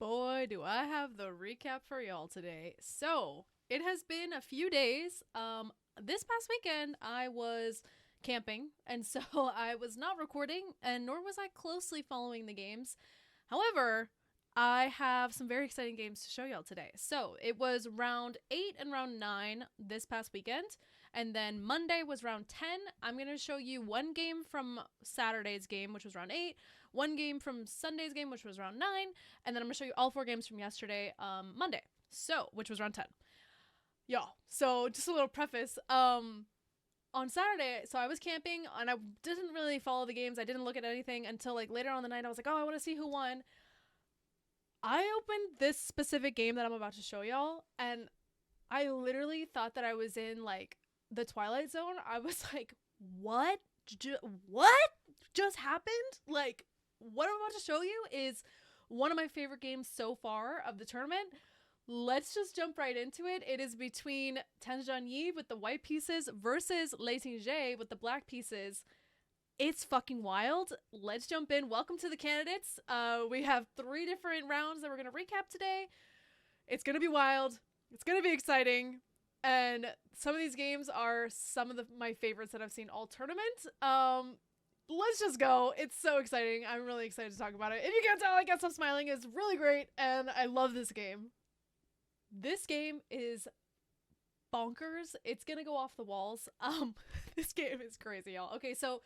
Boy, do I have the recap for y'all today. So, it has been a few days. This past weekend, I was camping, and so I was not recording, and nor was I closely following the games. However, I have some very exciting games to show y'all today. So, it was round 8 and round 9 this past weekend, and then Monday was round 10. I'm going to show you one game from Saturday's game, which was round 8, one game from Sunday's game, which was round 9, and then I'm going to show you all 4 games from yesterday, Monday, so, which was round 10. Y'all, so just a little preface, on Saturday, so I was camping, and I didn't really follow the games. I didn't look at anything until, like, later on in the night. I was like, oh, I want to see who won. I opened this specific game that I'm about to show y'all, and I literally thought that I was in, like, the Twilight Zone. I was like, what? What just happened? Like, what I'm about to show you is one of my favorite games so far of the tournament. Let's just jump right into it. It is between Tanzania with the white pieces versus Lei Tingzhe with the black pieces. It's fucking wild. Let's jump in. Welcome to the candidates. We have 3 different rounds that we're going to recap today. It's going to be wild. It's going to be exciting. And some of these games are some of my favorites that I've seen all tournament. Let's just go. It's so exciting. I'm really excited to talk about it. If you can't tell, I can't stop smiling. It's really great, and I love this game. This game is bonkers. It's gonna go off the walls. This game is crazy, y'all. Okay, so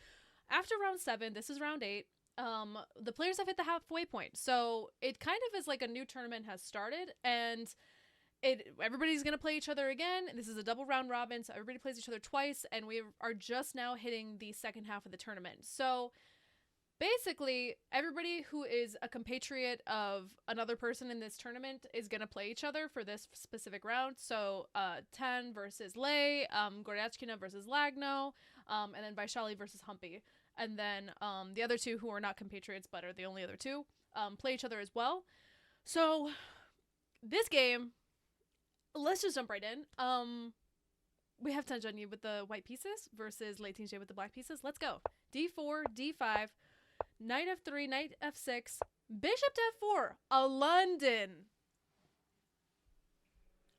after round 7, this is round 8. The players have hit the halfway point, so it kind of is like a new tournament has started, and everybody's gonna play each other again. This is a double round robin, so everybody plays each other twice, and we are just now hitting the second half of the tournament. So basically, everybody who is a compatriot of another person in this tournament is gonna play each other for this specific round. So Tan versus Lei, Goryachkina versus Lagno, and then Vaishali versus Humpy. And then the other 2 who are not compatriots but are the only other 2 play each other as well. So this game, let's just jump right in. We have Tanzania with the white pieces versus Lei Tingzhe with the black pieces. Let's go. D4, D5, Knight F3, Knight F6, Bishop to F4. A London.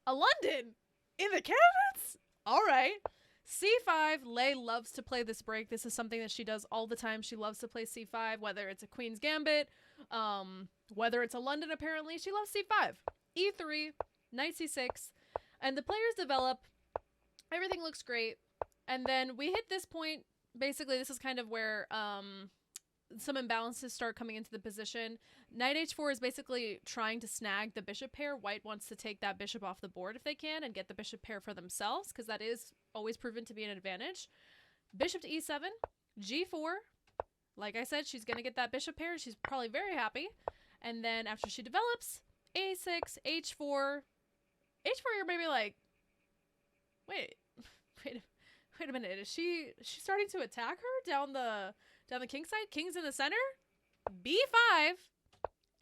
A London in the candidates? All right. C5, Lei loves to play this break. This is something that she does all the time. She loves to play C5, whether it's a Queen's Gambit, whether it's a London, apparently. She loves C5. E3, Knight C6, and the players develop. Everything looks great. And then we hit this point. Basically, this is kind of where some imbalances start coming into the position. Knight H4 is basically trying to snag the bishop pair. White wants to take that bishop off the board if they can and get the bishop pair for themselves, because that is always proven to be an advantage. Bishop to E7, G4. Like I said, she's going to get that bishop pair. She's probably very happy. And then after she develops, A6, H4. H4, you're maybe like, wait a minute. Is she starting to attack her down the king side? King's in the center. B5,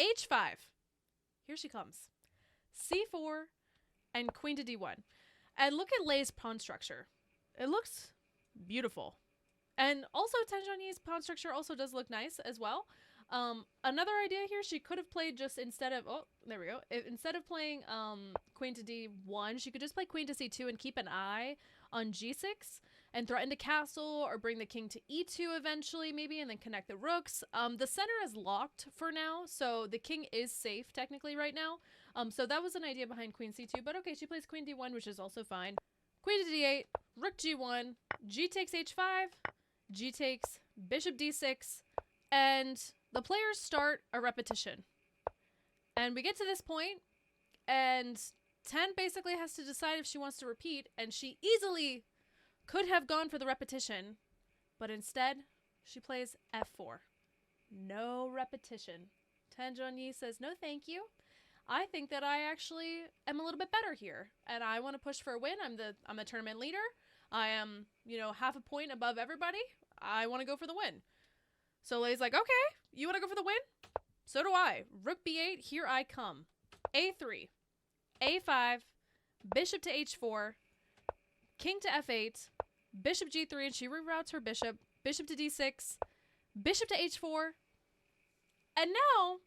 H5. Here she comes. C4 and Queen to D1. And look at Lei's pawn structure. It looks beautiful. And also Tanzania's pawn structure also does look nice as well. Another idea here, she could have played just instead of, oh, there we go. Instead of playing Queen to D1, she could just play Queen to C2 and keep an eye on G6 and threaten to castle or bring the king to E2 eventually, maybe, and then connect the rooks. The center is locked for now, so the king is safe technically right now. So that was an idea behind Queen C2, but okay, she plays Queen D1, which is also fine. Queen to D8, Rook G1, G takes H5, G takes Bishop D6, and the players start a repetition. And we get to this point, and Tan basically has to decide if she wants to repeat, and she easily could have gone for the repetition, but instead, she plays F4. No repetition. Tanzania says, no thank you. I think that I actually am a little bit better here, and I want to push for a win. I'm the tournament leader. I am, half a point above everybody. I want to go for the win. So Lei's like, okay, you want to go for the win? So do I. Rook B8, here I come. A3, A5, Bishop to H4, King to F8, Bishop G3, and she reroutes her bishop, Bishop to D6, Bishop to H4, and now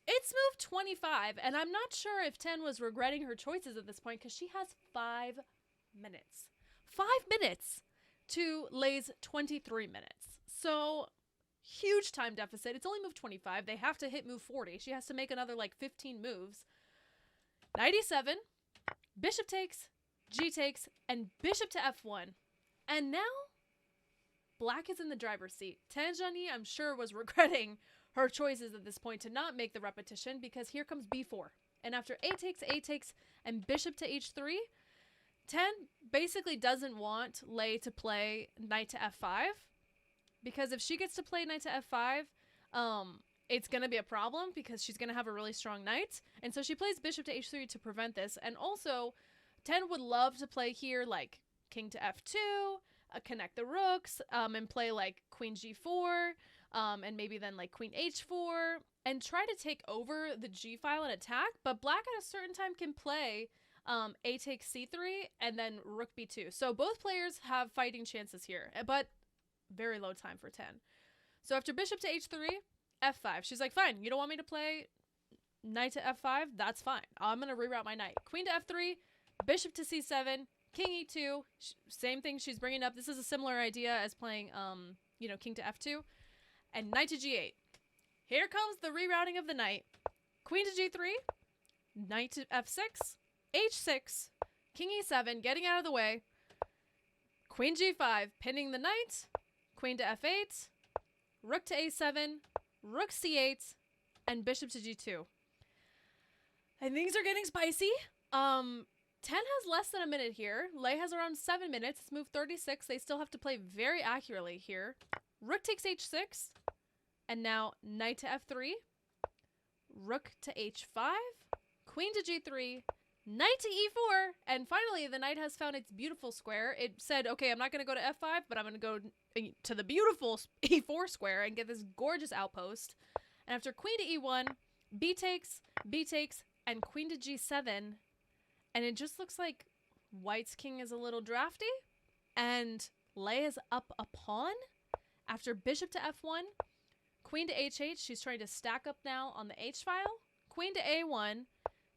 It's move 25, and I'm not sure if Ten was regretting her choices at this point because she has 5 minutes. 5 minutes to Lay's 23 minutes. So, huge time deficit. It's only move 25. They have to hit move 40. She has to make another, 15 moves. 97, bishop takes, G takes, and bishop to F1. And now, Black is in the driver's seat. Tanjani, I'm sure, was regretting her choices at this point to not make the repetition because here comes b4. And after a takes, and bishop to h3, Ten basically doesn't want Lei to play knight to f5 because if she gets to play knight to f5, it's going to be a problem because she's going to have a really strong knight. And so she plays bishop to h3 to prevent this. And also, Ten would love to play here like king to f2, connect the rooks, and play like queen g4, and maybe then like queen h4, and try to take over the g file and attack. But Black at a certain time can play a takes c3 and then rook b2. So both players have fighting chances here, but very low time for Ten. So after bishop to h3, f5. She's like, fine, you don't want me to play knight to f5? That's fine. I'm going to reroute my knight. Queen to f3, bishop to c7, king e2. Same thing she's bringing up. This is a similar idea as playing, king to f2. And knight to g8. Here comes the rerouting of the knight. Queen to g3, knight to f6, h6, king e7, getting out of the way. Queen g5, pinning the knight. Queen to f8, rook to a7, rook c8, and bishop to g2. And things are getting spicy. Ten has less than a minute here. Lei has around 7 minutes. It's move 36. They still have to play very accurately here. Rook takes h6. And now knight to f3. Rook to h5. Queen to g3. Knight to e4. And finally, the knight has found its beautiful square. It said, okay, I'm not going to go to f5, but I'm going to go to the beautiful e4 square and get this gorgeous outpost. And after queen to e1, b takes, and queen to g7. And it just looks like White's king is a little drafty. And Lei is up a pawn. After bishop to f1, queen to h8. She's trying to stack up now on the h file. Queen to a1,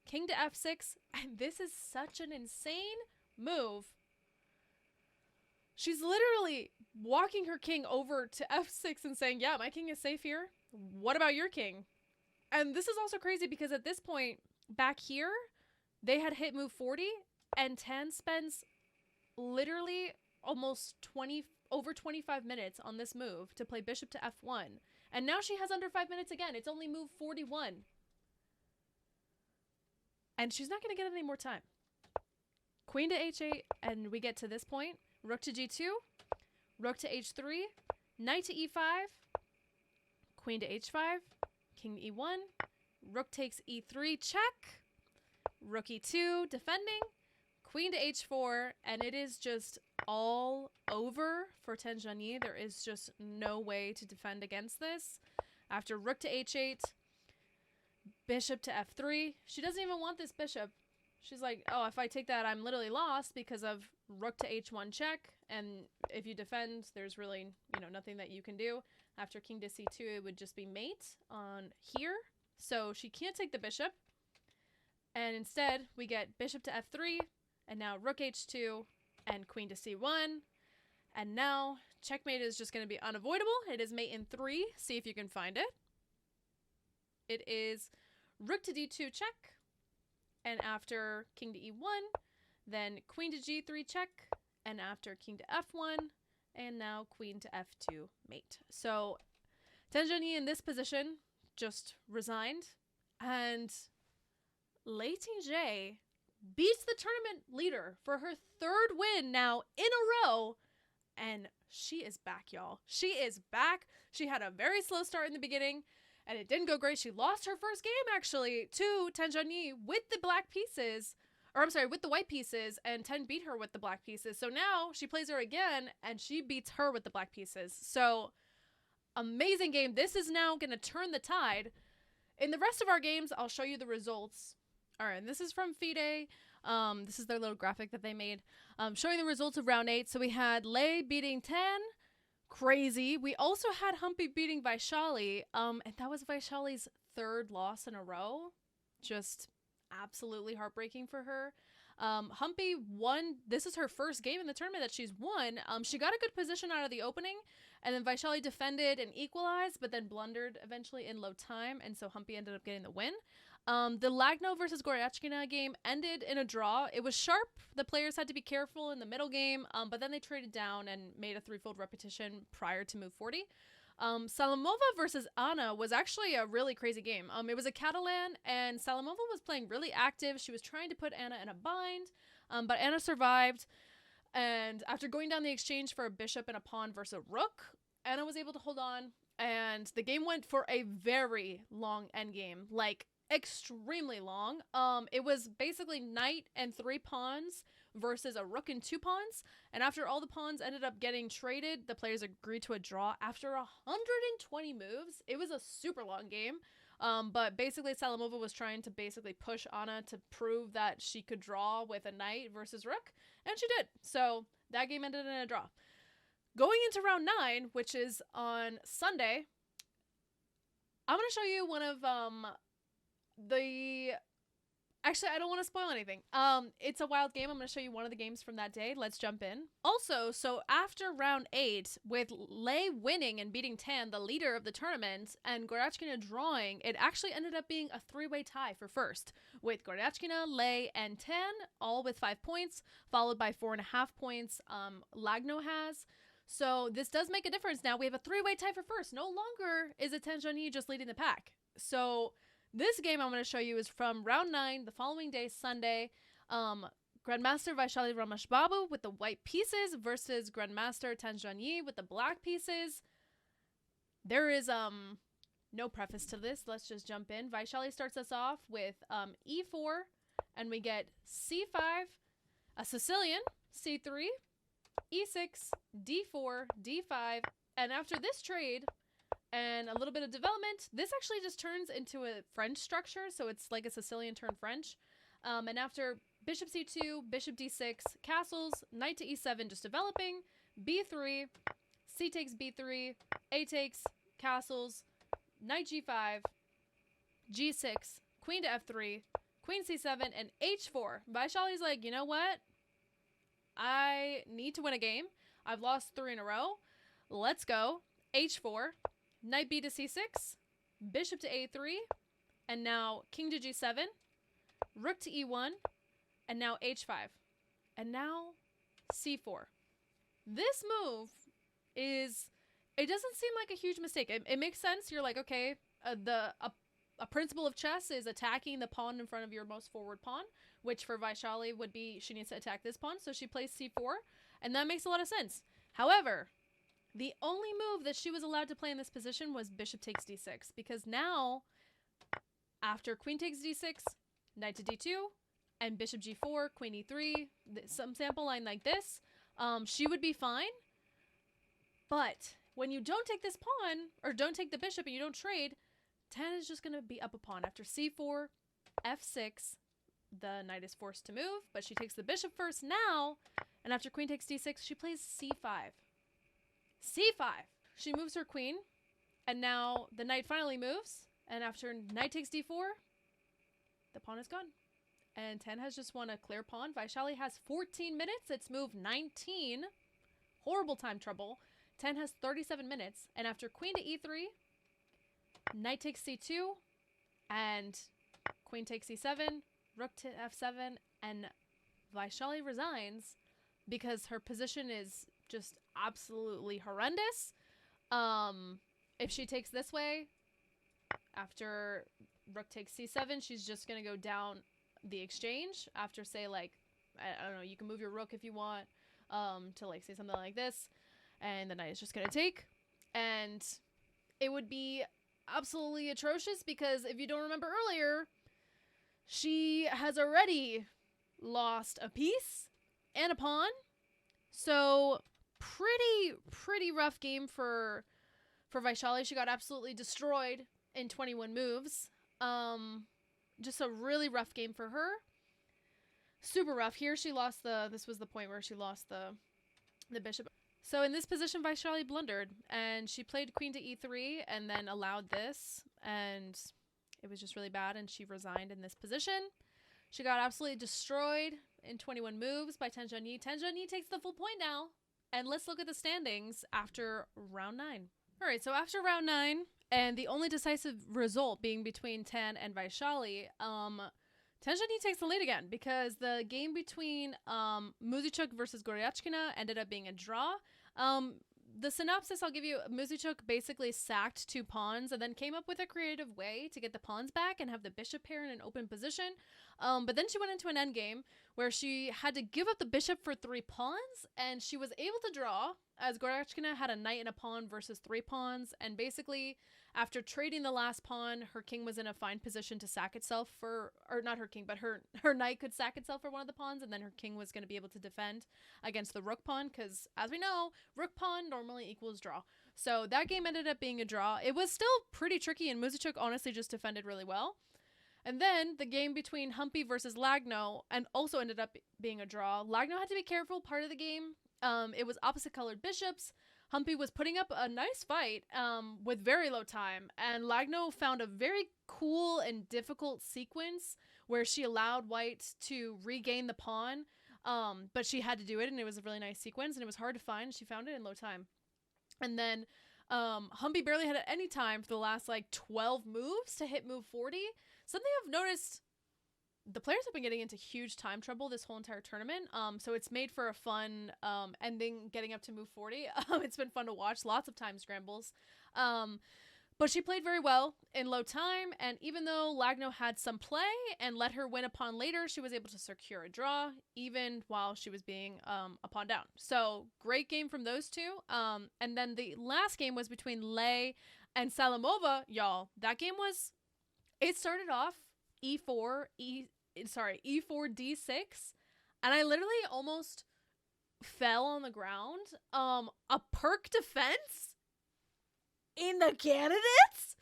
king to f6. And this is such an insane move. She's literally walking her king over to f6 and saying, yeah, my king is safe here. What about your king? And this is also crazy because at this point, back here, they had hit move 40, and Ten spends literally almost over 25 minutes on this move to play bishop to f1. And now she has under 5 minutes again. It's only move 41. And she's not going to get any more time. Queen to h8, and we get to this point. Rook to g2, rook to h3, knight to e5, queen to h5, king to e1, rook takes e3, check. Rook e2, defending, queen to h4, and it is just all over for Tanjani. There is just no way to defend against this. After rook to h8, bishop to f3. She doesn't even want this bishop. She's like, oh, if I take that, I'm literally lost because of rook to h1 check, and if you defend, there's really, nothing that you can do. After king to c2, it would just be mate on here, so she can't take the bishop. And instead, we get bishop to f3, and now rook h2, and queen to c1. And now, checkmate is just going to be unavoidable. It is mate in 3. See if you can find it. It is rook to d2 check. And after king to e1, then queen to g3 check. And after king to f1, and now queen to f2 mate. So, Tanjani in this position just resigned. And Lei Tingzhe beats the tournament leader for her 3rd win now in a row. And she is back, y'all. She is back. She had a very slow start in the beginning, and it didn't go great. She lost her first game, actually, to Tanjani with the black pieces. Or, I'm sorry, with the white pieces, and Ten beat her with the black pieces. So now she plays her again, and she beats her with the black pieces. So, amazing game. This is now going to turn the tide. In the rest of our games, I'll show you the results. All right, this is from FIDE. This is their little graphic that they made, showing the results of round 8. So we had Lei beating Ten, crazy. We also had Humpy beating Vaishali, and that was Vaishali's third loss in a row. Just absolutely heartbreaking for her. Humpy won. This is her first game in the tournament that she's won. She got a good position out of the opening, and then Vaishali defended and equalized, but then blundered eventually in low time, and so Humpy ended up getting the win. The Lagno versus Goryachkina game ended in a draw. It was sharp. The players had to be careful in the middle game, but then they traded down and made a threefold repetition prior to move 40. Salamova versus Anna was actually a really crazy game. It was a Catalan, and Salamova was playing really active. She was trying to put Anna in a bind, but Anna survived. And after going down the exchange for a bishop and a pawn versus a rook, Anna was able to hold on, and the game went for a very long endgame, like extremely long. It was basically knight and 3 pawns versus a rook and 2 pawns, and after all the pawns ended up getting traded, the players agreed to a draw after 120 moves. It was a super long game, but basically Salamova was trying to basically push Anna to prove that she could draw with a knight versus rook, and she did. So that game ended in a draw. Going into round 9, which is on Sunday, I'm going to show you one of Actually, I don't want to spoil anything. It's a wild game. I'm going to show you one of the games from that day. Let's jump in. Also, so after round 8, with Lei winning and beating Tan, the leader of the tournament, and Goryachkina drawing, it actually ended up being a 3-way tie for first, with Goryachkina, Lei, and Tan all with 5 points, followed by 4.5 points Lagno has. So this does make a difference now. We have a 3-way tie for first. No longer is it Tan Zhongyi just leading the pack. So this game I'm going to show you is from round 9, the following day, Sunday. Grandmaster Vaishali Ramashbabu with the white pieces versus Grandmaster Tan Zhongyi with the black pieces. There is no preface to this. Let's just jump in. Vaishali starts us off with e4, and we get c5, a Sicilian, c3, e6, d4, d5, and after this trade and a little bit of development, this actually just turns into a French structure, so it's like a Sicilian turned French. And after bishop c2, bishop d6, castles, knight to e7 just developing, b3, c takes b3, a takes, castles, knight g5, g6, queen to f3, queen c7, and h4. Vaishali's like, you know what? I need to win a game. I've lost 3 in a row. Let's go. h4, knight b to c6, bishop to a3, and now king to g7, rook to e1, and now h5, and now c4. This move is, it doesn't seem like a huge mistake. It makes sense. You're like, okay, a principle of chess is attacking the pawn in front of your most forward pawn, which for Vaishali would be she needs to attack this pawn, so she plays c4, and that makes a lot of sense. However, the only move that she was allowed to play in this position was bishop takes d6, because now, after queen takes d6, knight to d2, and bishop g4, queen e3, some sample line like this, she would be fine. But when you don't take this pawn, or don't take the bishop and you don't trade, Tan is just going to be up a pawn. After c4, f6, the knight is forced to move, but she takes the bishop first now, and after queen takes d6, she plays c5. c5. She moves her queen, and now the knight finally moves, and after knight takes d4, the pawn is gone. And Tan has just won a clear pawn. Vaishali has 14 minutes. It's move 19. Horrible time trouble. Tan has 37 minutes, and after queen to e3, knight takes c2, and queen takes e7, rook to f7, and Vaishali resigns because her position is just absolutely horrendous. If she takes this way, after rook takes c7, she's just going to go down the exchange. After, say, like, I don't know, you can move your rook if you want, to, like, say something like this, and the knight is just going to take. And it would be absolutely atrocious because if you don't remember earlier, she has already lost a piece and a pawn. So pretty rough game for Vaishali. She got absolutely destroyed in 21 moves. Just a really rough game for her. Super rough. Here she lost this was the point where she lost the bishop. So in this position, Vaishali blundered, and she played queen to e3 and then allowed this, and It was just really bad, and she resigned in this position. She got absolutely destroyed in 21 moves by Ten Zhongyi. Ten Zhongyi takes the full point now. And let's look at the standings after round 9. All right, so after round 9, and the only decisive result being between Tan and Vaishali, Ten Zhongyi takes the lead again because the game between Muzichuk versus Goryachkina ended up being a draw. The synopsis I'll give you, Muzichuk basically sacked 2 pawns and then came up with a creative way to get the pawns back and have the bishop pair in an open position. But then she went into an endgame where she had to give up the bishop for 3 pawns, and she was able to draw as Goryachkina had a knight and a pawn versus 3 pawns. And basically, after trading the last pawn, her king was in a fine position to sack itself for, or not her king, but her knight could sack itself for one of the pawns, and then her king was going to be able to defend against the rook pawn, because as we know, rook pawn normally equals draw. So that game ended up being a draw. It was still pretty tricky, and Muzichuk honestly just defended really well. And then the game between Humpy versus Lagno and also ended up being a draw. Lagno had to be careful part of the game. It was opposite colored bishops. Humpy was putting up a nice fight with very low time, and Lagno found a very cool and difficult sequence where she allowed white to regain the pawn, but she had to do it, and it was a really nice sequence, and it was hard to find. She found it in low time. And then Humpy barely had any time for the last like 12 moves to hit move 40. Something I've noticed, the players have been getting into huge time trouble this whole entire tournament. So it's made for a fun ending, getting up to move 40. It's been fun to watch, lots of time scrambles. But she played very well in low time, and even though Lagno had some play and let her win a pawn later, she was able to secure a draw, even while she was being a pawn down. So great game from those two. And then the last game was between Lei and Salamova. Y'all, that game was, it started off e4, e4, d6, and I literally almost fell on the ground. A perk defense in the candidates,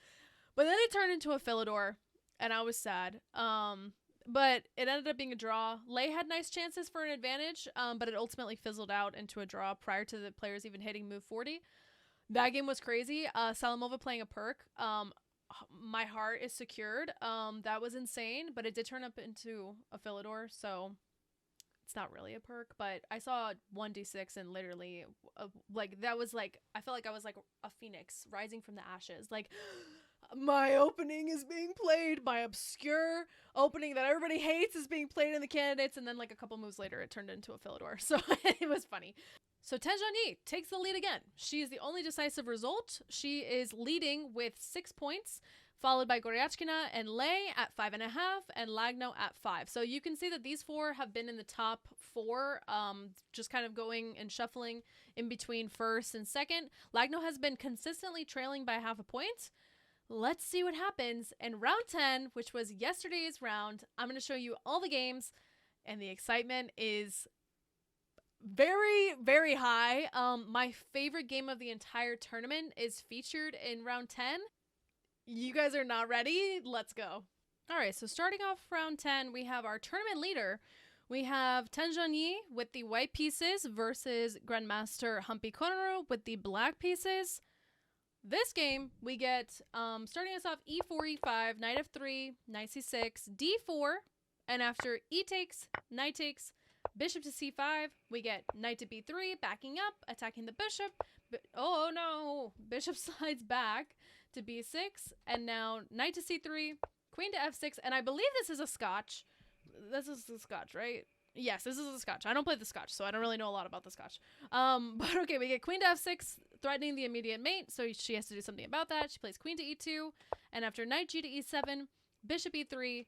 but then it turned into a Philidor, and I was sad. But it ended up being a draw. Lei had nice chances for an advantage, but it ultimately fizzled out into a draw prior to the players even hitting move 40. That game was crazy. Salamova playing a perk. My heart is secured. That was insane, but it did turn up into a Philidor, so it's not really a perk. But I saw 1d6 and literally, like, that was like, I felt like I was like a phoenix rising from the ashes. Like, my opening is being played. My obscure opening that everybody hates is being played in the candidates, and then like a couple moves later, it turned into a Philidor. So it was funny. So Ten Zhongyi takes the lead again. She is the only decisive result. She is leading with 6 points, followed by Goryachkina and Lei at 5.5, and Lagno at 5. So you can see that these 4 have been in the top 4, just kind of going and shuffling in between first and second. Lagno has been consistently trailing by half a point. Let's see what happens in round 10, which was yesterday's round. I'm going to show you all the games, and the excitement is very, very high. My favorite game of the entire tournament is featured in round 10. You guys are not ready? Let's go. All right, so starting off round 10, we have our tournament leader. We have Ten Zhongyi with the white pieces versus Grandmaster Humpy Konoru with the black pieces. This game, we get, starting us off, e4, e5, knight f3, knight c6, d4, and after e takes, knight takes, bishop to c5, we get knight to b3, backing up, attacking the bishop. Oh no, bishop slides back to b6, and now knight to c3, queen to f6, and I believe this is a scotch. This is the scotch, right? Yes, this is a scotch. I don't play the scotch, so I don't really know a lot about the scotch. But okay, we get queen to f6, threatening the immediate mate, so she has to do something about that. She plays queen to e2, and after knight g to e7, bishop e3,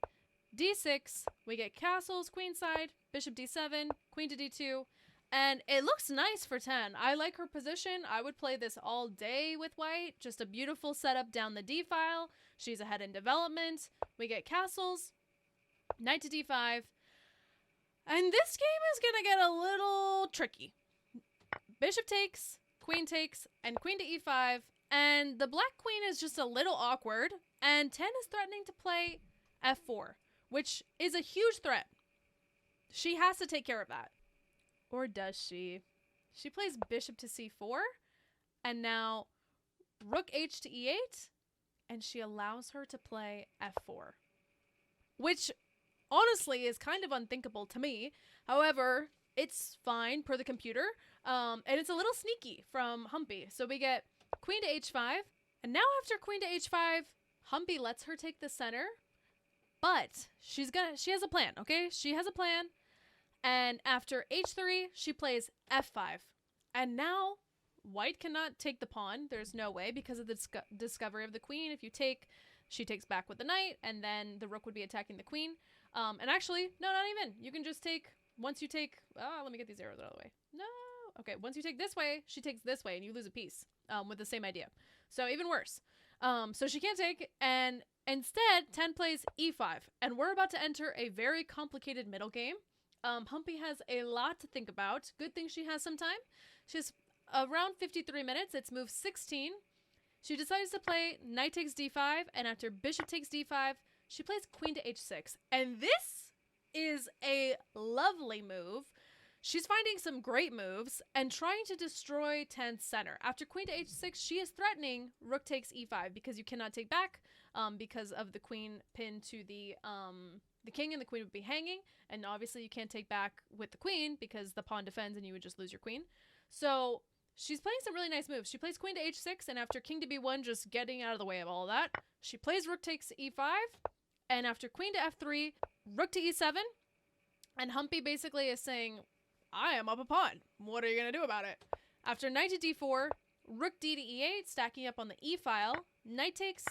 d6, we get castles, queenside, bishop d7, queen to d2, and it looks nice for 10. I like her position. I would play this all day with white. Just a beautiful setup down the d file. She's ahead in development. We get castles, knight to d5, and this game is going to get a little tricky. Bishop takes, and queen to e5, and the black queen is just a little awkward, and 10 is threatening to play f4, which is a huge threat. She has to take care of that. Or does she? She plays bishop to c4, and now rook h to e8, and she allows her to play f4, which honestly is kind of unthinkable to me. However, it's fine per the computer, and it's a little sneaky from Humpy. So we get queen to h5, and now after queen to h5, Humpy lets her take the center, but she has a plan, okay? She has a plan, and after h3, she plays f5, and now white cannot take the pawn. There's no way because of the discovery of the queen. If you take, she takes back with the knight, and then the rook would be attacking the queen. And actually, no, not even. You can just take, once you take, let me get these arrows out of the way. No. Okay, once you take this way, she takes this way, and you lose a piece with the same idea. So even worse. So she can't take, and instead, 10 plays e5. And we're about to enter a very complicated middle game. Humpy has a lot to think about. Good thing she has some time. She has around 53 minutes. It's move 16. She decides to play knight takes d5, and after bishop takes d5, she plays queen to h6. And this is a lovely move. She's finding some great moves and trying to destroy 10's center. After queen to h6, she is threatening rook takes e5 because you cannot take back because of the queen pinned to the king, and the queen would be hanging. And obviously you can't take back with the queen because the pawn defends and you would just lose your queen. So she's playing some really nice moves. She plays queen to h6, and after king to b1, just getting out of the way of all of that, she plays rook takes e5, and after queen to f3, rook to e7, and Humpy basically is saying, I am up a pawn. What are you going to do about it? After knight to d4, rook d to e8, stacking up on the e file, knight takes,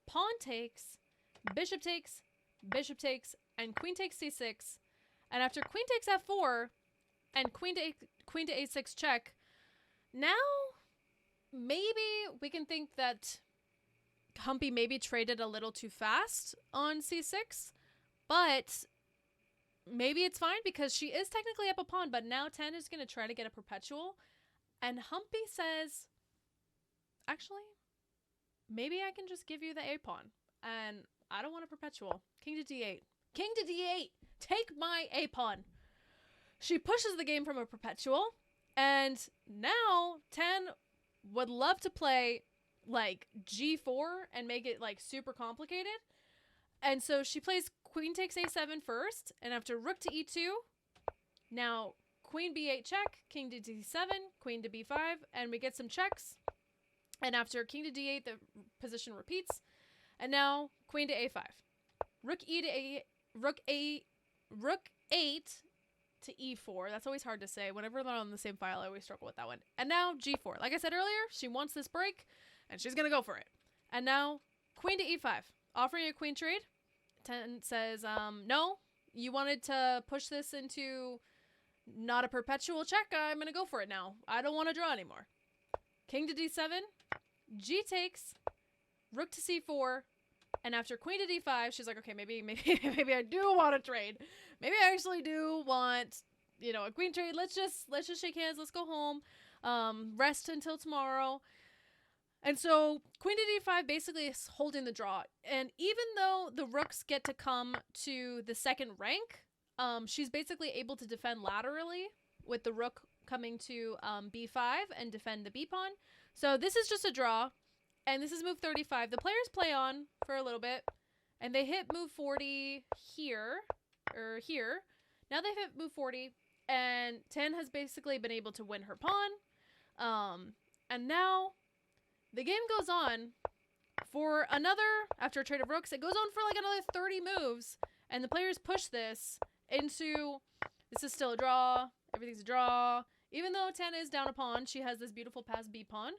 pawn takes, bishop takes, and queen takes c6, and after queen takes f4, and queen to a6 check, now maybe we can think that Humpy maybe traded a little too fast on c6, but maybe it's fine because she is technically up a pawn, but now 10 is going to try to get a perpetual, and Humpy says, actually, maybe I can just give you the a pawn, and I don't want a perpetual. King to d8. King to d8! Take my a pawn! She pushes the game from a perpetual, and now 10 would love to play like g4 and make it like super complicated. And so she plays queen takes a7 first, and after rook to e2, now queen b8 check, king to d7, queen to b5, and we get some checks. And after king to d8, the position repeats. And now queen to a5. Rook e to a rook 8 to e4. That's always hard to say. Whenever they're on the same file, I always struggle with that one. And now g4. Like I said earlier, she wants this break, and she's going to go for it. And now queen to e5. Offering a queen trade. 10 says, no, you wanted to push this into not a perpetual check. I'm going to go for it now. I don't want to draw anymore. King to d7. G takes. Rook to c4. And after queen to d5, she's like, okay, maybe I do want to trade. Maybe I actually do want, a queen trade. Let's just shake hands. Let's go home. Rest until tomorrow. And so queen to d5 basically is holding the draw. And even though the rooks get to come to the second rank, she's basically able to defend laterally with the rook coming to b5 and defend the b pawn. So this is just a draw. And this is move 35. The players play on for a little bit, and they hit move 40 here, or here. Now they've hit move 40, and 10 has basically been able to win her pawn. And now the game goes on for another, after a trade of rooks, it goes on for like another 30 moves, and the players push this into, this is still a draw, everything's a draw. Even though 10 is down a pawn, she has this beautiful pass b pawn.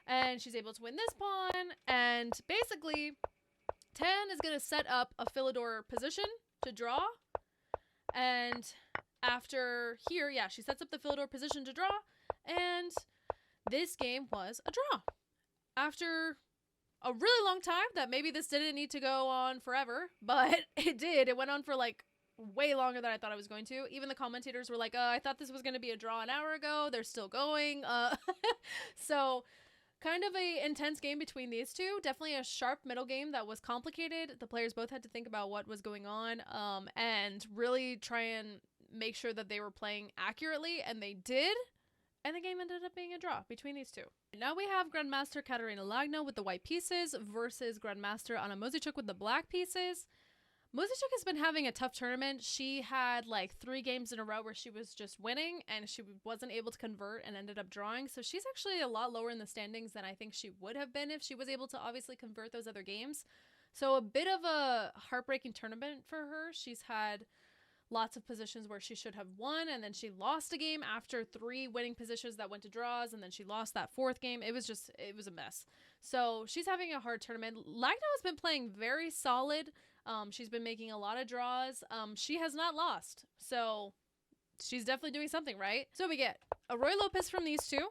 And she's able to win this pawn, and basically 10 is going to set up a Philidor position to draw, and after here, yeah, she sets up the Philidor position to draw, and this game was a draw. After a really long time, that maybe this didn't need to go on forever, but it did. It went on for like way longer than I thought it was going to. Even the commentators were like, I thought this was going to be a draw an hour ago. They're still going. So kind of a intense game between these two. Definitely a sharp middle game that was complicated. The players both had to think about what was going on and really try and make sure that they were playing accurately, and they did. And the game ended up being a draw between these two. Now we have Grandmaster Katerina Lagno with the white pieces versus Grandmaster Anna Muzychuk with the black pieces. Muzychuk has been having a tough tournament. She had like 3 games in a row where she was just winning and she wasn't able to convert and ended up drawing. So she's actually a lot lower in the standings than I think she would have been if she was able to obviously convert those other games. So a bit of a heartbreaking tournament for her. She's had lots of positions where she should have won, and then she lost a game after 3 winning positions that went to draws, and then she lost that 4th game. It was a mess. So she's having a hard tournament. Lagno has been playing very solid. She's been making a lot of draws. She has not lost. So she's definitely doing something right. So we get a Roy Lopez from these two.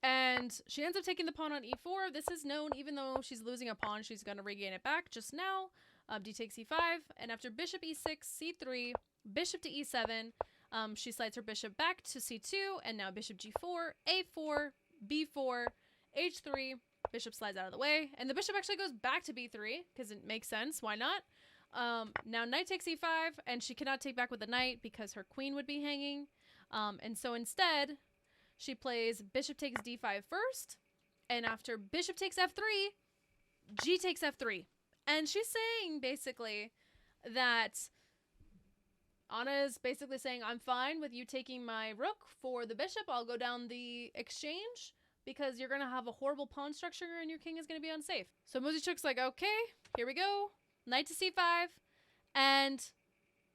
And she ends up taking the pawn on e4. This is known, even though she's losing a pawn, she's going to regain it back just now. D takes e5. And after bishop e6, c3, bishop to e7, she slides her bishop back to c2. And now bishop g4, a4, b4, h3. Bishop slides out of the way. And the bishop actually goes back to b3 because it makes sense. Why not? Now knight takes e5. And she cannot take back with the knight because her queen would be hanging. And so instead, she plays bishop takes d5 first. And after bishop takes f3, g takes f3. And she's saying basically that Anna is basically saying, I'm fine with you taking my rook for the bishop. I'll go down the exchange because you're going to have a horrible pawn structure and your king is going to be unsafe. So Muzychuk's like, okay, here we go. Knight to c5. And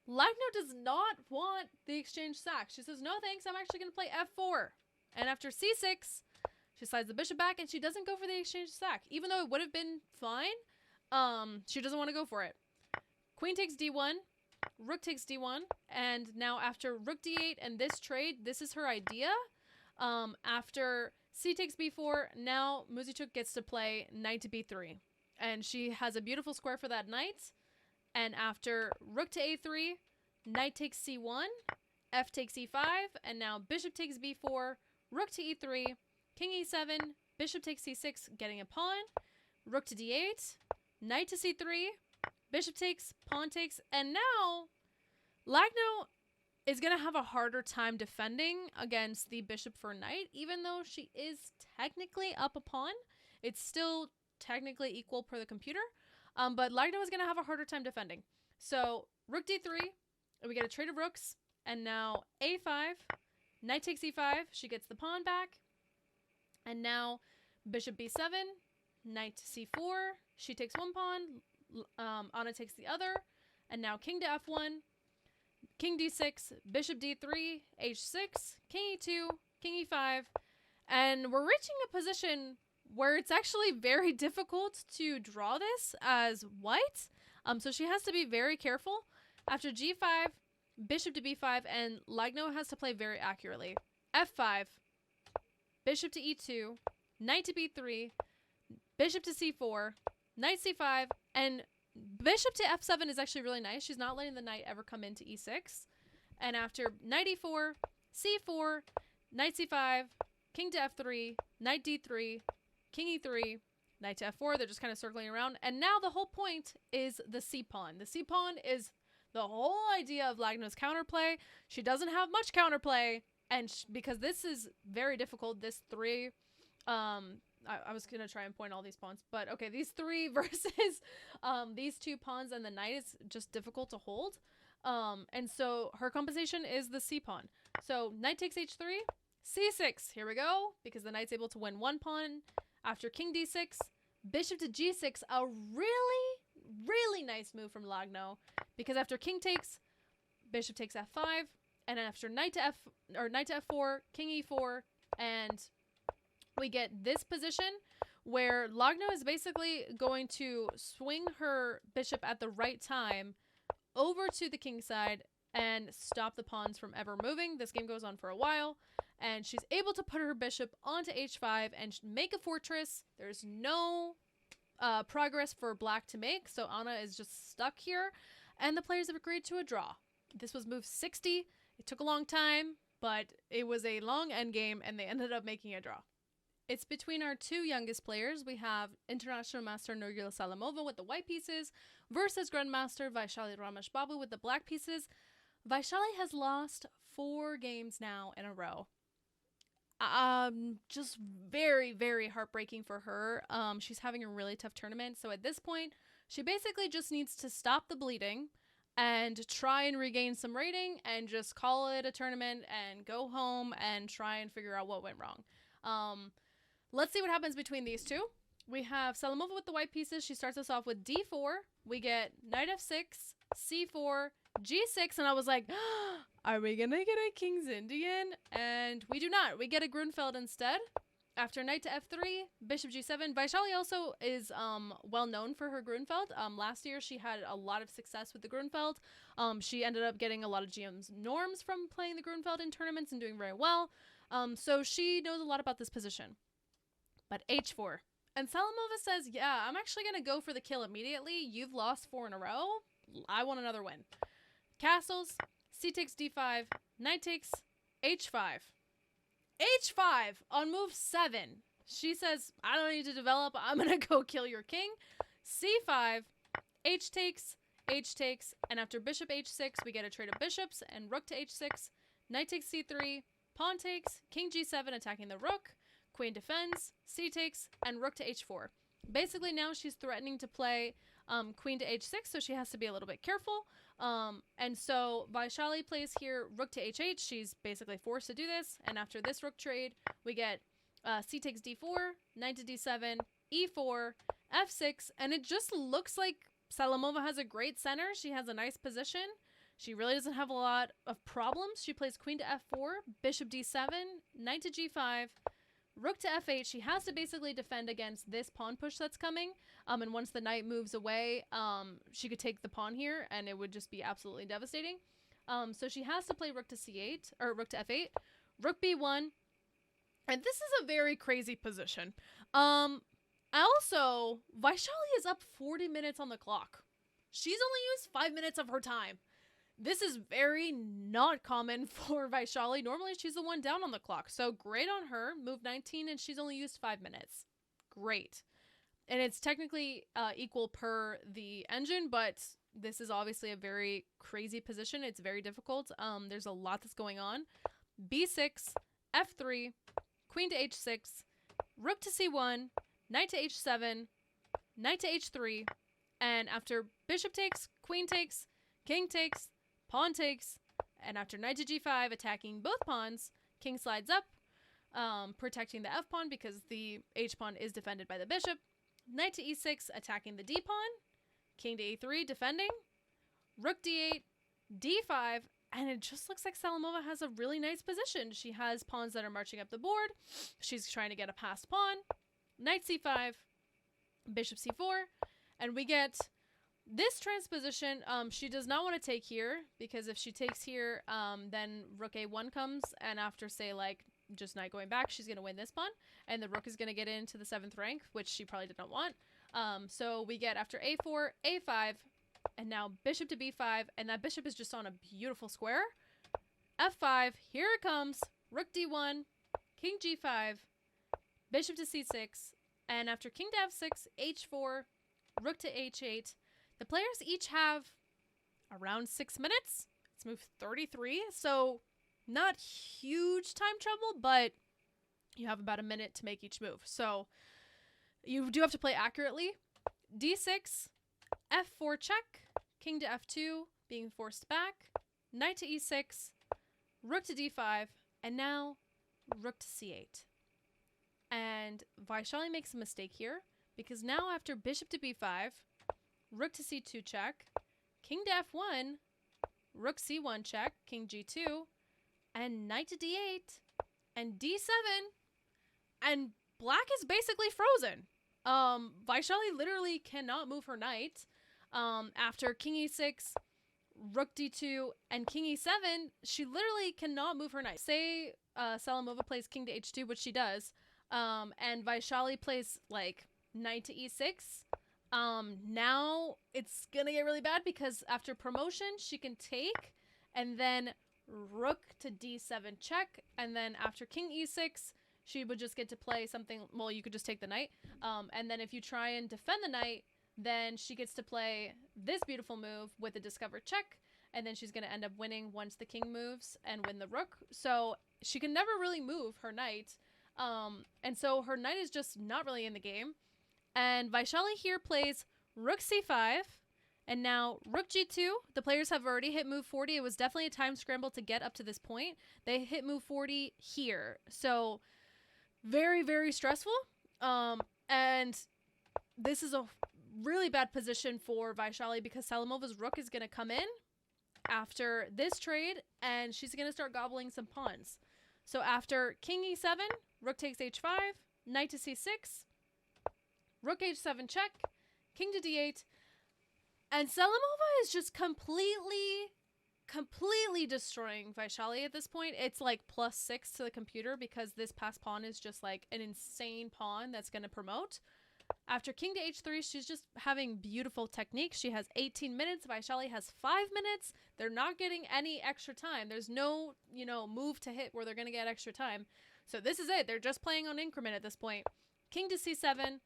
Lagno does not want the exchange sack. She says, no thanks, I'm actually going to play f4. And after c6, she slides the bishop back and she doesn't go for the exchange sack. Even though it would have been fine, she doesn't want to go for it. Queen takes d1, rook takes d1, and now after rook d8 and this trade, this is her idea. After c takes b4, now Muzychuk gets to play knight to b3. And she has a beautiful square for that knight. And after rook to a3, knight takes c1, f takes e5, and now bishop takes b4, rook to e3, king e7, bishop takes c6, getting a pawn, rook to d8, knight to c3, bishop takes, pawn takes, and now Lagno is going to have a harder time defending against the bishop for knight, even though she is technically up a pawn. It's still technically equal per the computer, but Lagno is going to have a harder time defending. So rook d3, and we get a trade of rooks, and now a5, knight takes e5, she gets the pawn back, and now bishop b7, knight to c4, she takes one pawn, Anna takes the other, and now king to f1, king d6, bishop d3, h6, king e2, king e5, and we're reaching a position where it's actually very difficult to draw this as white. So she has to be very careful. After g5, bishop to b5, and Lagno has to play very accurately. f5, bishop to e2, knight to b3, bishop to c4, knight c5, and bishop to f7 is actually really nice. She's not letting the knight ever come into e6. And after knight e4, c4, knight c5, king to f3, knight d3, king e3, knight to f4. They're just kind of circling around. And now the whole point is the c-pawn. The c-pawn is the whole idea of Lagno's counterplay. She doesn't have much counterplay. And because this is very difficult, this 3... I was going to try and point all these pawns. But okay, these 3 versus these 2 pawns and the knight is just difficult to hold. And so her compensation is the c-pawn. So knight takes h3, c6. Here we go. Because the knight's able to win 1 pawn. After king d6, bishop to g6. A really, really nice move from Lagno. Because after king takes, bishop takes f5. And after knight to f4, king e4, and we get this position where Lagno is basically going to swing her bishop at the right time over to the king side and stop the pawns from ever moving. This game goes on for a while, and she's able to put her bishop onto h5 and make a fortress. There's no progress for black to make, so Anna is just stuck here, and the players have agreed to a draw. This was move 60. It took a long time, but it was a long endgame, and they ended up making a draw. It's between our 2 youngest players. We have International Master Nurgul Salamova with the white pieces versus Grandmaster Vaishali Ramesh Babu with the black pieces. Vaishali has lost 4 games now in a row. Just very, very heartbreaking for her. She's having a really tough tournament. So at this point, she basically just needs to stop the bleeding and try and regain some rating and just call it a tournament and go home and try and figure out what went wrong. Let's see what happens between these two. We have Salamova with the white pieces. She starts us off with d4. We get knight f6, c4, g6, and I was like, are we gonna get a King's Indian? And we do not. We get a Grunfeld instead. After knight to f3, bishop g7. Vaishali also is well known for her Grunfeld. Last year she had a lot of success with the Grunfeld. She ended up getting a lot of GM's norms from playing the Grunfeld in tournaments and doing very well. So she knows a lot about this position. But h4. And Salamova says, yeah, I'm actually going to go for the kill immediately. You've lost 4 in a row. I want another win. Castles, c takes d5, knight takes h5. h5 on move 7. She says, I don't need to develop. I'm going to go kill your king. c5, h takes, and after bishop h6, we get a trade of bishops and rook to h6, knight takes c3, pawn takes, king g7 attacking the rook. Queen defends, c takes, and rook to h4. Basically, now she's threatening to play queen to h6, so she has to be a little bit careful. And so Vaishali plays here rook to h8. She's basically forced to do this. And after this rook trade, we get c takes d4, knight to d7, e4, f6, and it just looks like Salamova has a great center. She has a nice position. She really doesn't have a lot of problems. She plays queen to f4, bishop d7, knight to g5, rook to f8. She has to basically defend against this pawn push that's coming. And once the knight moves away, she could take the pawn here, and it would just be absolutely devastating. So she has to play rook to c8, or rook to f8, rook b1. And this is a very crazy position. Also, Vaishali is up 40 minutes on the clock. She's only used 5 minutes of her time. This is very not common for Vaishali. Normally, she's the one down on the clock. So great on her. Move 19, and she's only used 5 minutes. Great. And it's technically equal per the engine, but this is obviously a very crazy position. It's very difficult. There's a lot that's going on. b6, f3, queen to h6, rook to c1, knight to h7, knight to h3, and after bishop takes, queen takes, king takes, pawn takes, and after knight to g5, attacking both pawns, king slides up, protecting the f-pawn because the h-pawn is defended by the bishop, knight to e6, attacking the d-pawn, king to e3, defending, rook d8, d5, and it just looks like Salamova has a really nice position. She has pawns that are marching up the board. She's trying to get a passed pawn, knight c5, bishop c4, and we get this transposition. She does not want to take here, because if she takes here, then rook a1 comes, and after, say, like, just knight going back, she's going to win this pawn, and the rook is going to get into the 7th rank, which she probably did not want. So we get after a4, a5, and now bishop to b5, and that bishop is just on a beautiful square. f5, here it comes, rook d1, king g5, bishop to c6, and after king to f6, h4, rook to h8. The players each have around 6 minutes. It's move 33, so not huge time trouble, but you have about a minute to make each move. So you do have to play accurately. d6, f4 check, king to f2, being forced back, knight to e6, rook to d5, and now rook to c8. And Vaishali makes a mistake here, because now after bishop to b5, rook to c2 check, king to f1, rook c1 check, king g2, and knight to d8, and d7, and black is basically frozen. Vaishali literally cannot move her knight. After king e6, rook d2, and king e7, she literally cannot move her knight. Say Salamova plays king to h2, which she does, and Vaishali plays like knight to e6. Now it's gonna get really bad, because after promotion she can take, and then rook to d7 check, and then after king e6 she would just get to play something. Well, you could just take the knight, and then if you try and defend the knight, then she gets to play this beautiful move with a discovered check, and then she's going to end up winning once the king moves and win the rook. So she can never really move her knight. And so her knight is just not really in the game. And Vaishali here plays rook c5, and now rook g2. The players have already hit move 40. It was definitely a time scramble to get up to this point. They hit move 40 here. So very, very stressful. And this is a really bad position for Vaishali because Salamova's rook is going to come in after this trade, and she's going to start gobbling some pawns. So after king e7, rook takes h5, knight to c6, rook h7 check, king to d8, and Salamova is just completely destroying Vaishali at this point. It's like +6 to the computer because this passed pawn is just like an insane pawn that's going to promote. After king to h3, she's just having beautiful technique. She has 18 minutes. Vaishali has 5 minutes. They're not getting any extra time. There's no, move to hit where they're going to get extra time. So this is it. They're just playing on increment at this point. King to c7,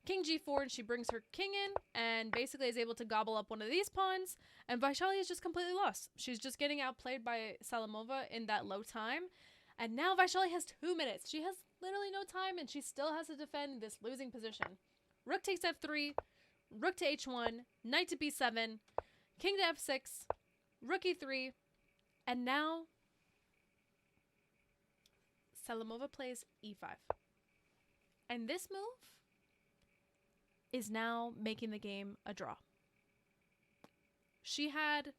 king g4, and she brings her king in and basically is able to gobble up one of these pawns. And Vaishali is just completely lost. She's just getting outplayed by Salamova in that low time. And now Vaishali has 2 minutes. She has literally no time, and she still has to defend this losing position. Rook takes f3, rook to h1, knight to b7, king to f6, rook e3, and now Salamova plays e5. And this move is now making the game a draw. She had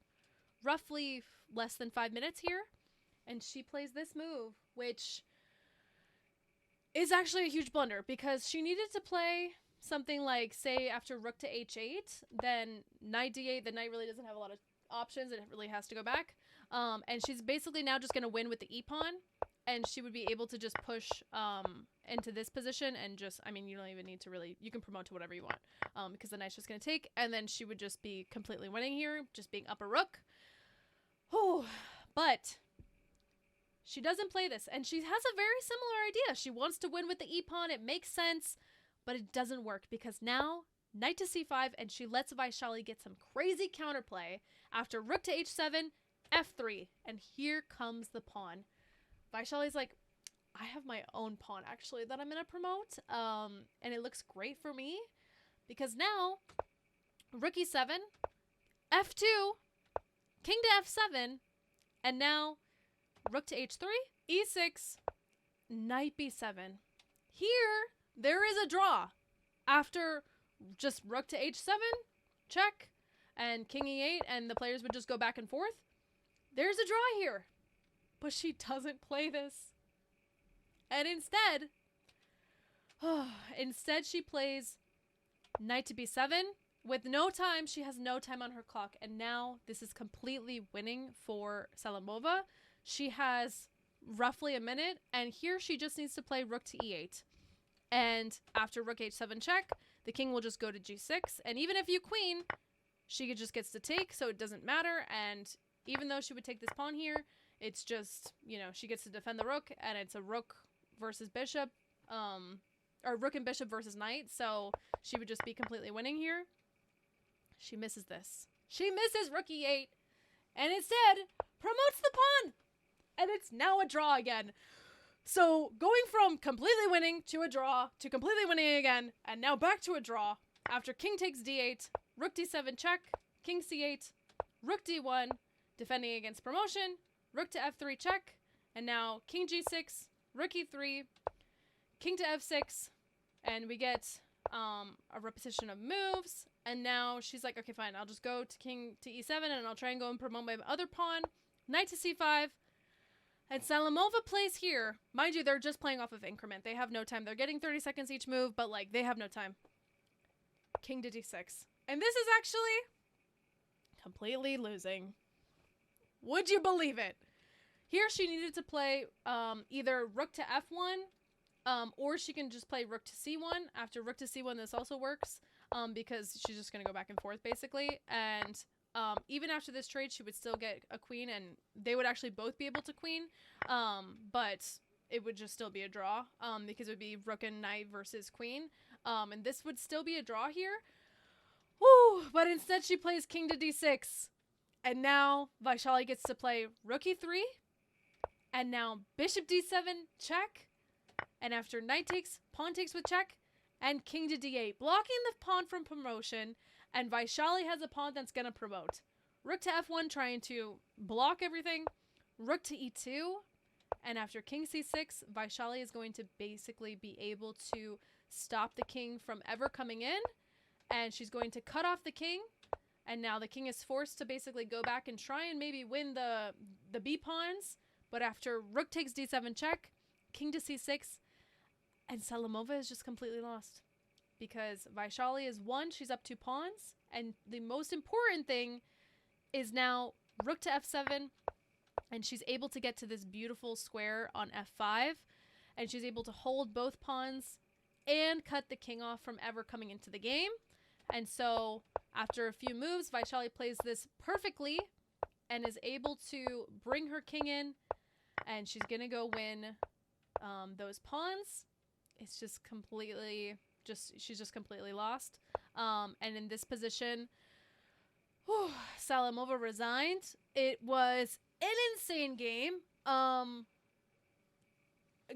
roughly less than 5 minutes here, and she plays this move, which is actually a huge blunder because she needed to play something like, say, after rook to h8, then knight d8, the knight really doesn't have a lot of options, and it really has to go back. And she's basically now just going to win with the e-pawn, and she would be able to just push into this position and just, you don't even need to really, you can promote to whatever you want, because the knight's just going to take, and then she would just be completely winning here, just being up a rook. Oh, but she doesn't play this, and she has a very similar idea. She wants to win with the e-pawn. It makes sense. But it doesn't work because now knight to c5, and she lets Vaishali get some crazy counterplay after rook to h7, f3, and here comes the pawn. Vaishali's like, I have my own pawn actually that I'm going to promote, and it looks great for me because now rook e7, f2, king to f7, and now rook to h3, e6, knight b7. Here, there is a draw after just rook to h7, check, and king e8, and the players would just go back and forth. There's a draw here, but she doesn't play this. And instead she plays knight to b7 with no time. She has no time on her clock, and now this is completely winning for Salamova. She has roughly a minute, and here she just needs to play rook to e8. And after rook h7 check, the king will just go to g6. And even if you queen, she just gets to take, so it doesn't matter. And even though she would take this pawn here, it's just, she gets to defend the rook, and it's a rook versus bishop, or rook and bishop versus knight. So she would just be completely winning here. She misses this. She misses rook e8, and instead promotes the pawn. And it's now a draw again. So going from completely winning to a draw to completely winning again, and now back to a draw after king takes d8, rook d7 check, king c8, rook d1, defending against promotion, rook to f3 check, and now king g6, rook e3, king to f6, and we get a repetition of moves. And now she's like, okay, fine, I'll just go to king to e7, and I'll try and go and promote my other pawn, knight to c5. And Salamova plays here. Mind you, they're just playing off of increment. They have no time. They're getting 30 seconds each move, but they have no time. King to d6. And this is actually completely losing. Would you believe it? Here she needed to play either rook to f1, or she can just play rook to c1. After rook to c1, this also works, because she's just going to go back and forth, basically. And even after this trade, she would still get a queen, and they would actually both be able to queen, but it would just still be a draw, because it would be rook and knight versus queen, and this would still be a draw here. Woo! But instead she plays king to d6, And now Vaishali gets to play rook e3. And now bishop d7, check. And after knight takes, pawn takes with check. And king to d8, blocking the pawn from promotion. And Vaishali has a pawn that's going to promote. Rook to f1, trying to block everything. Rook to e2. And after king c6, Vaishali is going to basically be able to stop the king from ever coming in. And she's going to cut off the king. And now the king is forced to basically go back and try and maybe win the b pawns. But after rook takes d7 check, king to c6, and Salamova is just completely lost. Because Vaishali is won, she's up 2 pawns. And the most important thing is now rook to f7, and she's able to get to this beautiful square on f5. And she's able to hold both pawns and cut the king off from ever coming into the game. And so after a few moves, Vaishali plays this perfectly and is able to bring her king in. And she's going to go win those pawns. It's just completely, she's just completely lost. And in this position, Salamova resigned. It was an insane game.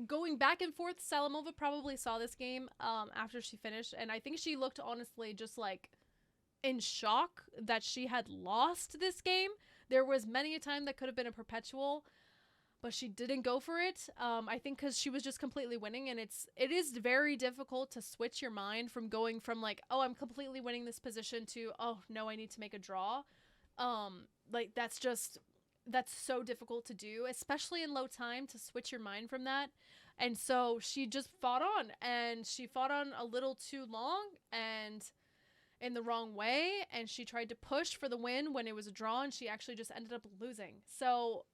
Going back and forth, Salamova probably saw this game after she finished. And I think she looked honestly just like in shock that she had lost this game. There was many a time that could have been a perpetual, but she didn't go for it. I think because she was just completely winning, and it is very difficult to switch your mind from going from like, oh, I'm completely winning this position to, oh no, I need to make a draw. Like that's so difficult to do, especially in low time, to switch your mind from that. And so she just fought on, and she fought on a little too long and in the wrong way, and she tried to push for the win when it was a draw, and she actually just ended up losing. So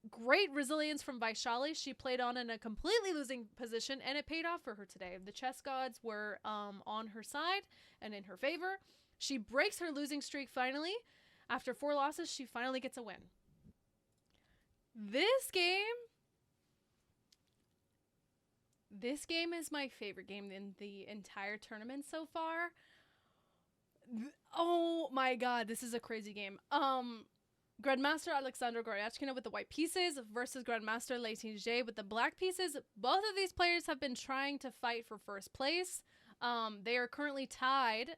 great resilience from Vaishali. She played on in a completely losing position, and it paid off for her today. The chess gods were on her side and in her favor. She breaks her losing streak finally. After 4 losses, she finally gets a win. This game is my favorite game in the entire tournament so far. Oh my god, this is a crazy game. Grandmaster Alexandra Goryachkina with the white pieces versus Grandmaster Leitinger with the black pieces. Both of these players have been trying to fight for first place. They are currently tied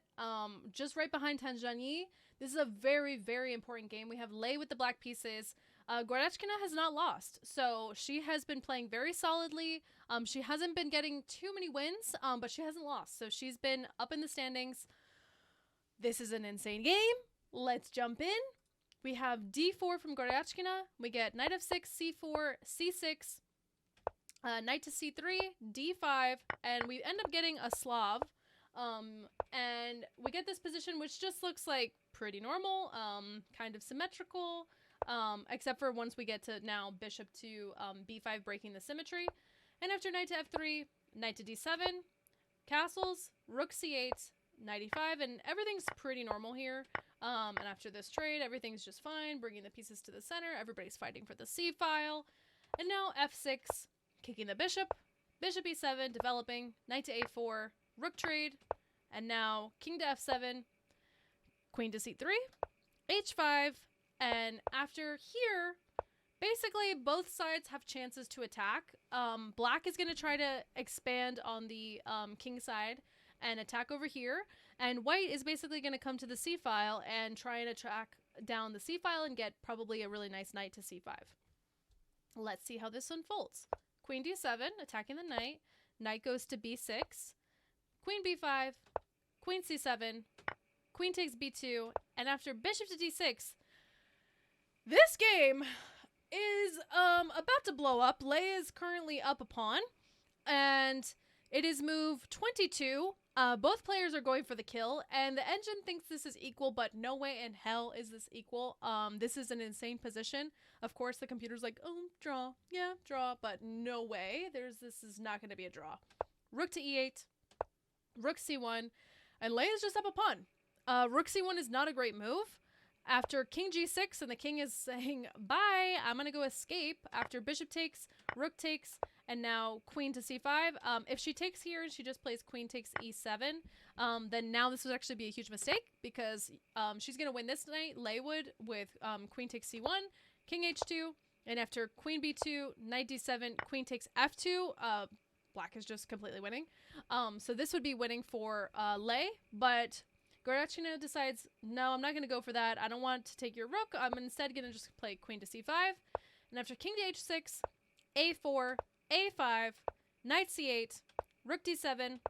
just right behind Tanzania. This is a very, very important game. We have Lei with the black pieces. Goryachkina has not lost, so she has been playing very solidly. She hasn't been getting too many wins, but she hasn't lost, so she's been up in the standings. This is an insane game. Let's jump in. We have d4 from Goryachkina. We get knight f6, c4, c6, knight to c3, d5, and we end up getting a Slav. And we get this position which just looks like pretty normal, kind of symmetrical, except for once we get to now bishop to b5, breaking the symmetry. And after knight to f3, knight to d7, castles, rook c8, knight e5, and everything's pretty normal here. And after this trade, everything's just fine, bringing the pieces to the center. Everybody's fighting for the c file. And now f6, kicking the bishop, bishop e7, developing, knight to a4, rook trade, and now king to f7, queen to c3, h5, and after here, basically both sides have chances to attack. Black is going to try to expand on the king side and attack over here, and white is basically going to come to the c file and try and attack down the c file and get probably a really nice knight to c5. Let's see how this unfolds. Queen d7, attacking the knight. Knight goes to b6. Queen b5. Queen c7. Queen takes b2. And after bishop to d6, this game is about to blow up. Lei is currently up a pawn, and it is move 22. Both players are going for the kill, and the engine thinks this is equal, but no way in hell is this equal. This is an insane position. Of course, the computer's like, oh, draw. Yeah, draw, but no way. This is not going to be a draw. Rook to e8, rook c1, and Lei is just up a pawn. Rook c1 is not a great move. After king g6, and the king is saying, bye, I'm going to go escape. After bishop takes, rook takes, And now queen to c5. If she takes here and she just plays queen takes e7, then now this would actually be a huge mistake because she's going to win this knight, lay would, with queen takes c1, king h2, and after queen b2, knight d7, queen takes f2, black is just completely winning. So this would be winning for lay, but Goryachkina decides, no, I'm not going to go for that. I don't want to take your rook. I'm instead going to just play queen to c5. And after king to h6, a4, a5, knight c8, rook d7,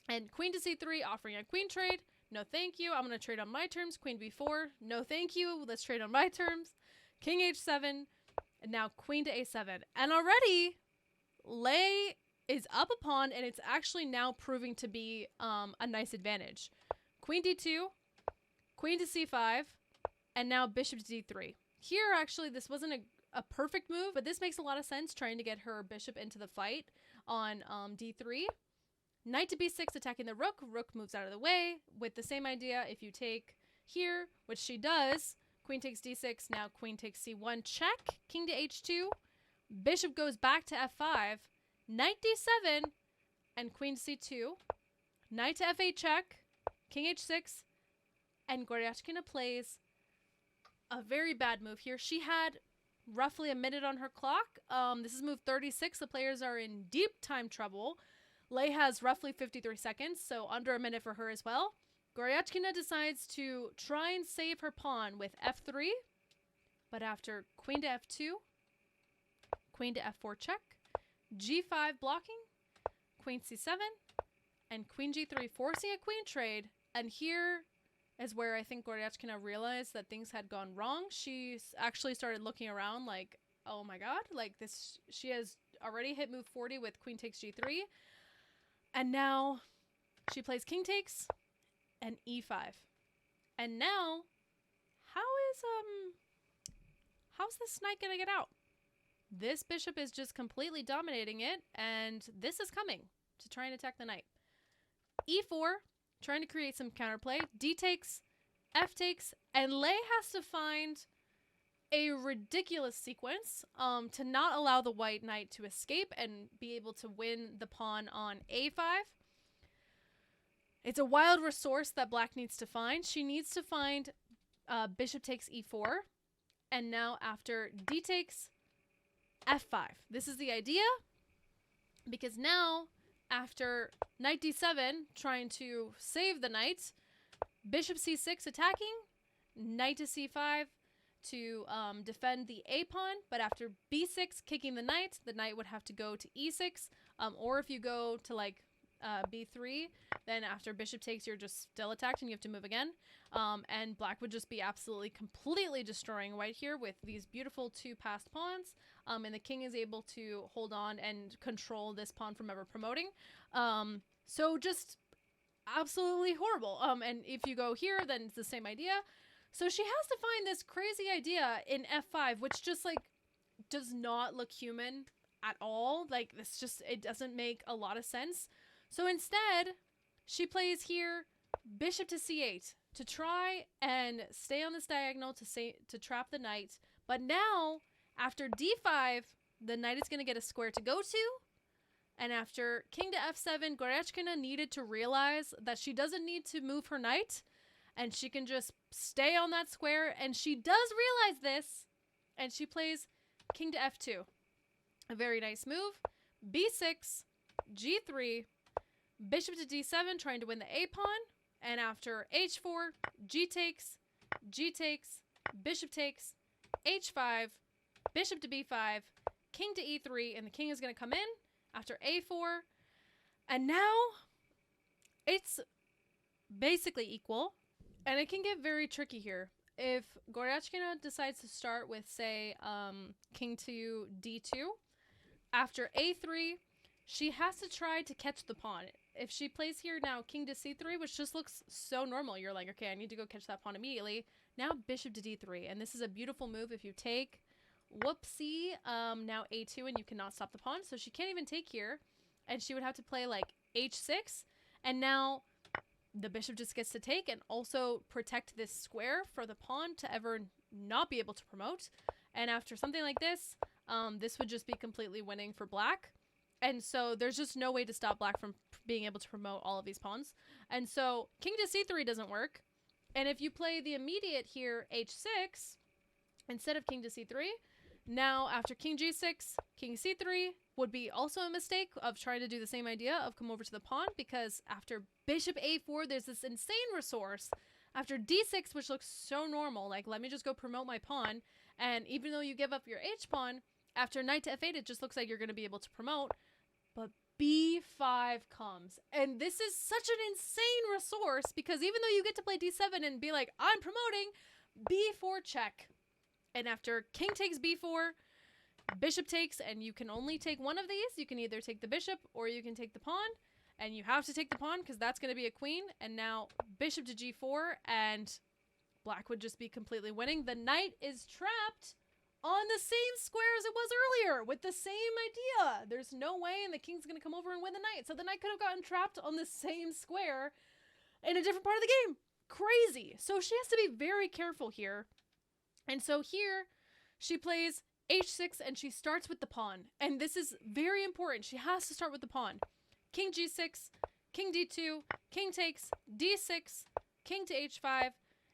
and queen to c3, offering a queen trade. No thank you. I'm going to trade on my terms. Queen b4. No thank you. Let's trade on my terms. King h7, and now queen to a7. And already, lay is up a pawn, and it's actually now proving to be a nice advantage. Queen d2, queen to c5, and now bishop to d3. Here, actually, this wasn't a perfect move, but this makes a lot of sense, trying to get her bishop into the fight on d3. Knight to b6, attacking the rook. Rook moves out of the way. With the same idea, if you take here, which she does, queen takes d6, now queen takes c1, check, king to h2, bishop goes back to f5, knight d7, and queen to c2, knight to f8 check, king h6, and Goryachkina plays a very bad move here. She had roughly a minute on her clock. This is move 36. The players are in deep time trouble. Lay has roughly 53 seconds, so under a minute for her as well. Goryachkina decides to try and save her pawn with f3, but after queen to f2, queen to f4 check, g5 blocking, queen c7, and queen g3, forcing a queen trade. And here is where I think Goryachkina realized that things had gone wrong. She actually started looking around like, oh my god, like this, she has already hit move 40 with queen takes g3. And now she plays king takes and e5. And now, how's this knight gonna get out? This bishop is just completely dominating it, and this is coming to try and attack the knight. e4, trying to create some counterplay. D takes, F takes, and Lei has to find a ridiculous sequence to not allow the white knight to escape and be able to win the pawn on a5. It's a wild resource that black needs to find. She needs to find bishop takes e4, and now after d takes f5. This is the idea, because now after knight d7, trying to save the knight, bishop c6 attacking, knight to c5 to defend the a pawn, but after b6 kicking the knight would have to go to e6, or if you go to like b3, then after bishop takes, you're just still attacked and you have to move again. And black would just be absolutely completely destroying white here with these beautiful two passed pawns. And the king is able to hold on and control this pawn from ever promoting. So just absolutely horrible. And if you go here, then it's the same idea. So she has to find this crazy idea in f5, which just like does not look human at all. Like this just, it doesn't make a lot of sense. So instead, she plays here bishop to c8 to try and stay on this diagonal to trap the knight. But now, after d5, the knight is going to get a square to go to. And after king to f7, Goryachkina needed to realize that she doesn't need to move her knight, and she can just stay on that square. And she does realize this, and she plays king to f2. A very nice move. b6, g3, bishop to d7, trying to win the a pawn. And after h4, g takes, bishop takes, h5, bishop to b5, king to e3, and the king is going to come in after a4. And now it's basically equal, and it can get very tricky here. If Goryachkina decides to start with, say, king to d2, after a3, she has to try to catch the pawn. If she plays here now king to c3, which just looks so normal, you're like, okay, I need to go catch that pawn immediately. Now bishop to d3, and this is a beautiful move if you take. Whoopsie, now a2, and you cannot stop the pawn, so she can't even take here, and she would have to play like h6, and now the bishop just gets to take and also protect this square for the pawn to ever not be able to promote. And after something like this, this would just be completely winning for black. And so there's just no way to stop black from being able to promote all of these pawns. And so king to c3 doesn't work. And if you play the immediate here, h6, instead of king to c3, now after king g6, king c3 would be also a mistake of trying to do the same idea of come over to the pawn, because after bishop a4, there's this insane resource. After d6, which looks so normal, like let me just go promote my pawn, and even though you give up your h-pawn, after knight to f8, it just looks like you're going to be able to promote. But b5 comes, and this is such an insane resource, because even though you get to play d7 and be like, I'm promoting, b4 check. And after king takes b4, bishop takes, and you can only take one of these. You can either take the bishop or you can take the pawn, and you have to take the pawn because that's going to be a queen. And now bishop to g4, and black would just be completely winning. The knight is trapped on the same square as it was earlier with the same idea. There's no way, and the king's going to come over and win the knight. So the knight could have gotten trapped on the same square in a different part of the game. Crazy. So she has to be very careful here. And so here she plays h6, and she starts with the pawn. And this is very important. She has to start with the pawn. King g6, king d2, king takes, d6, king to h5,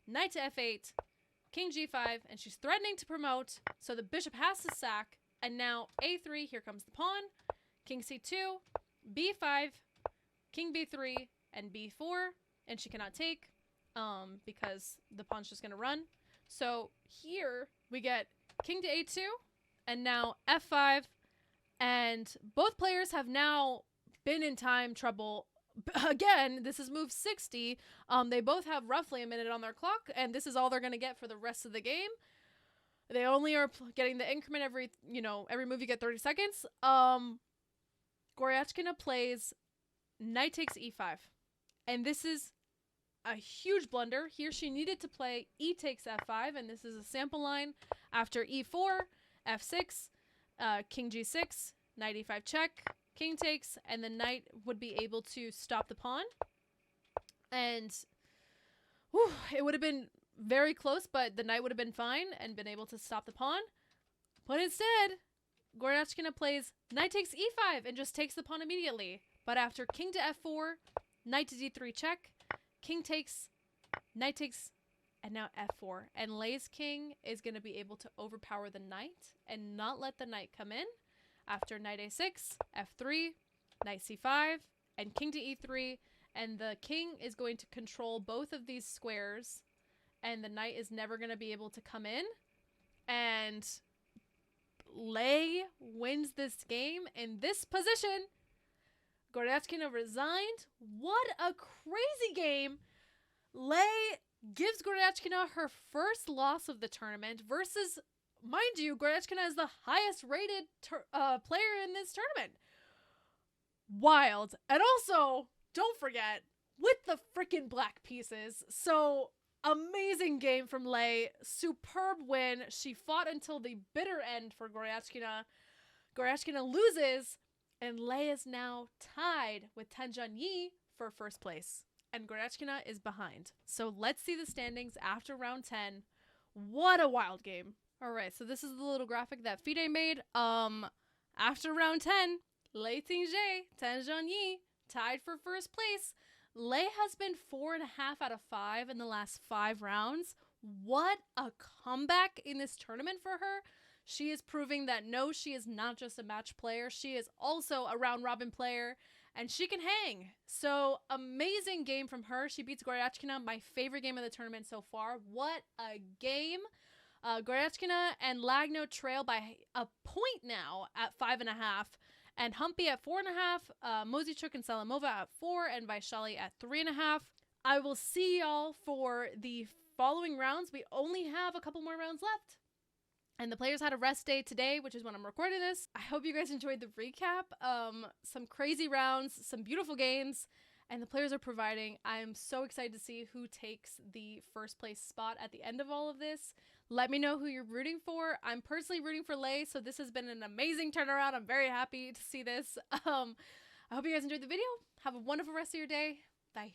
knight to f8, king g5, and she's threatening to promote, so the bishop has to sack. And now a3, here comes the pawn, king c2, b5, king b3, and b4, and she cannot take because the pawn's just going to run. So here we get king to a2, and now f5, and both players have now been in time trouble. Again, this is move 60. They both have roughly a minute on their clock, and this is all they're going to get for the rest of the game. They only are getting the increment every move you get 30 seconds. Goryachkina plays knight takes e5, and this is a huge blunder. Here she needed to play e takes f5, and this is a sample line. After e4, f6, king g6, knight e5 check, king takes, and the knight would be able to stop the pawn. And it would have been very close, but the knight would have been fine and been able to stop the pawn. But instead, Goryachkina plays knight takes e5 and just takes the pawn immediately. But after king to f4, knight to d3 check, king takes, knight takes, and now f4. And Lei's king is going to be able to overpower the knight and not let the knight come in. After knight a6, f3, knight c5, and king to e3. And the king is going to control both of these squares, and the knight is never going to be able to come in. And Lei wins this game in this position. Goryachkina resigned. What a crazy game. Lei gives Goryachkina her first loss of the tournament versus, mind you, Goryachkina is the highest rated player in this tournament. Wild. And also, don't forget, with the freaking black pieces. So, amazing game from Lei. Superb win. She fought until the bitter end for Goryachkina. Goryachkina loses, and Lei is now tied with Tanjan Yi for first place. And Goryachkina is behind. So let's see the standings after round 10. What a wild game. Alright, so this is the little graphic that Fide made. After round 10, Lei Tingzhe, Tanjan Yi tied for first place. Lei has been 4.5 out of 5 in the last 5 rounds. What a comeback in this tournament for her. She is proving that no, she is not just a match player. She is also a round robin player, and she can hang. So amazing game from her. She beats Goryachkina, my favorite game of the tournament so far. What a game. Goryachkina and Lagno trail by a point now at 5.5. And Humpy at 4.5, Mozichuk and Salamova at 4, and Vaishali at 3.5. I will see y'all for the following rounds. We only have a couple more rounds left. And the players had a rest day today, which is when I'm recording this. I hope you guys enjoyed the recap. Some crazy rounds, some beautiful games, and the players are providing. I'm so excited to see who takes the first place spot at the end of all of this. Let me know who you're rooting for. I'm personally rooting for Lei, so this has been an amazing turnaround. I'm very happy to see this. I hope you guys enjoyed the video. Have a wonderful rest of your day. Bye.